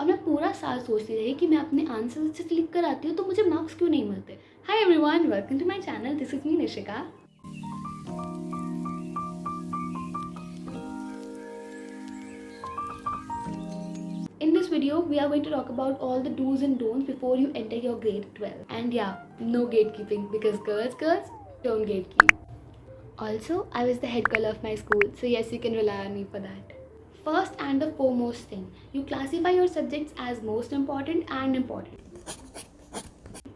और मैं पूरा साल सोचती रही कि मैं अपने आंसर सिर्फ लिख कर आती हूँ तो मुझे मार्क्स क्यों नहीं मिलते। Hi everyone, welcome to my channel, this is me Nishika. In this video, we are going to talk about all the do's and don'ts before you enter your grade 12. And yeah, no gatekeeping because girls don't gatekeep. Also, I was the head girl of my school, so yes, you can rely on me for that. First and the foremost thing, you classify your subjects as most important and important.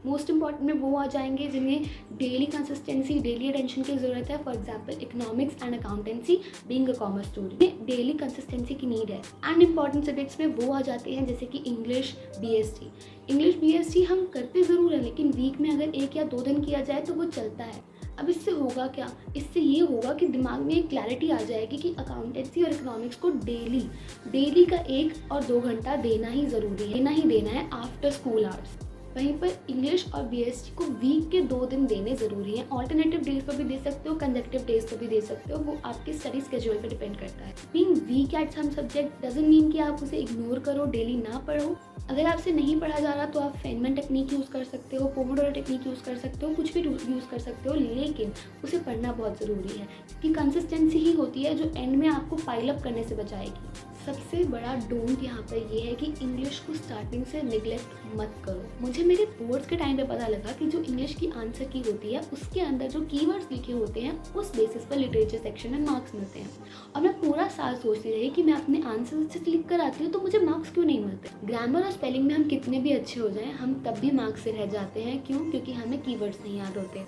Most important में वो आ जाएंगे जिन्हें daily consistency, daily attention की ज़रूरत है। For example economics and accountancy, being a commerce student daily consistency की need है। And important subjects में वो आ जाते हैं जैसे कि इंग्लिश बीएसटी हम करते ज़रूर हैं, लेकिन वीक में अगर 1 या 2 दिन किया जाए तो वो चलता है। अब इससे होगा क्या, इससे ये होगा कि दिमाग में एक क्लैरिटी आ जाएगी कि अकाउंटेंसी और इकोनॉमिक्स को डेली का 1 और 2 घंटा देना ही ज़रूरी है, देना है आफ्टर स्कूल आवर्स। वहीं पर इंग्लिश और बीएसटी को वीक के 2 दिन देने ज़रूरी हैं। ऑल्टरनेटिव डेज पर भी दे सकते हो, कंसेक्यूटिव डेज पर भी दे सकते हो, वो आपके स्टडी स्केड्यूल पर डिपेंड करता है। Being weak at some subject doesn't mean कि आप उसे इग्नोर करो, डेली ना पढ़ो। अगर आपसे नहीं पढ़ा जा रहा तो आप फेनमैन टेक्निक यूज़ कर सकते हो, पोमोडोरो टेक्निक यूज़ कर सकते हो, कुछ भी यूज़ कर सकते हो, लेकिन उसे पढ़ना बहुत ज़रूरी है कि कंसिस्टेंसी ही होती है जो एंड में आपको पाइल अप करने से बचाएगी। सबसे बड़ा डोंट यहाँ पर ये है कि इंग्लिश को स्टार्टिंग से निगलेक्ट मत करो। मुझे मेरे बोर्ड्स के टाइम पे पता लगा कि जो इंग्लिश की आंसर की होती है उसके अंदर जो कीवर्ड्स लिखे होते हैं उस बेसिस पर लिटरेचर सेक्शन में मार्क्स मिलते हैं। और मैं पूरा साल सोचती रही कि मैं अपने आंसर सिर्फ लिख कर आती हूँ तो मुझे मार्क्स क्यों नहीं मिलते। ग्रामर और स्पेलिंग में हम कितने भी अच्छे हो जाएं, हम तब भी मार्क्स से रह जाते हैं। क्यों? क्योंकि हमें कीवर्ड्स नहीं याद होते।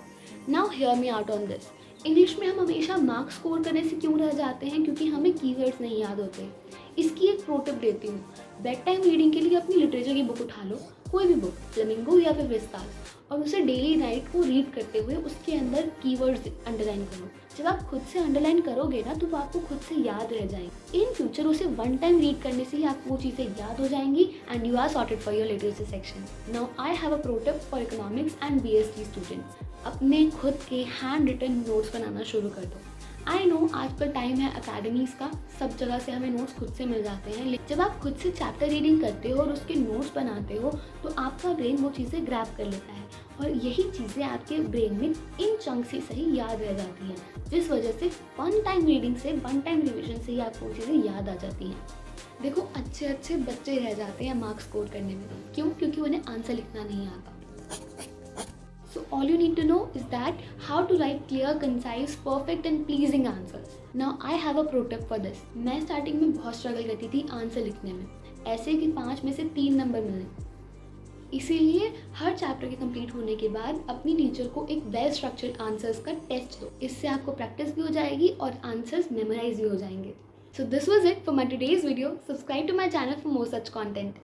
Now hear me out on this. English में हम हमेशा मार्क्स स्कोर करने से क्यों रह जाते हैं? क्योंकि हमें कीवर्ड्स नहीं याद होते। इसकी एक प्रो टिप देती हूँ। बेड टाइम रीडिंग के लिए अपनी लिटरेचर की बुक उठा लो, कोई भी बुक, फ्लेमिंगो या फिर विस्तास, और उसे डेली नाइट को रीड करते हुए उसके अंदर कीवर्ड्स अंडरलाइन करो। जब आप खुद से अंडरलाइन करोगे ना तो वो आपको खुद से याद रह जाएंगे। इन फ्यूचर उसे 1 टाइम रीड करने से ही आपको वो चीज़ें याद हो जाएंगी and you are sorted for your literature section. Now I have a pro tip for economics and BST students. अपने खुद के हैंड रिटन नोट्स बनाना शुरू कर दो। आई नो आजकल टाइम है अकेडमीज़ का, सब जगह से हमें नोट्स खुद से मिल जाते हैं, लेकिन जब आप खुद से चैप्टर रीडिंग करते हो और उसके नोट्स बनाते हो तो आपका ब्रेन वो चीज़ें ग्रैब कर लेता है और यही चीज़ें आपके ब्रेन में इन चंक्स से सही याद रह जाती हैं, जिस वजह से 1 टाइम रीडिंग से 1 टाइम रिविजन से ही आपको वो चीज़ें याद आ जाती हैं। देखो, अच्छे बच्चे रह जाते हैं मार्क्स स्कोर करने में। क्यों? क्योंकि उन्हें आंसर लिखना नहीं आता। So all you need to know is that how to write clear, concise, perfect and pleasing answers. Now I have a pro tip for this. मैं स्टार्टिंग में बहुत स्ट्रगल करती थी आंसर लिखने में, ऐसे कि 5 में से 3 नंबर मिले। इसीलिए हर चैप्टर के कंप्लीट होने के बाद अपनी टीचर को एक वेल स्ट्रक्चर्ड आंसर्स का टेस्ट दो। इससे आपको प्रैक्टिस भी हो जाएगी और आंसर्स मेमोराइज भी हो जाएंगे। So this was it for my today's video. Subscribe to my channel for more such content.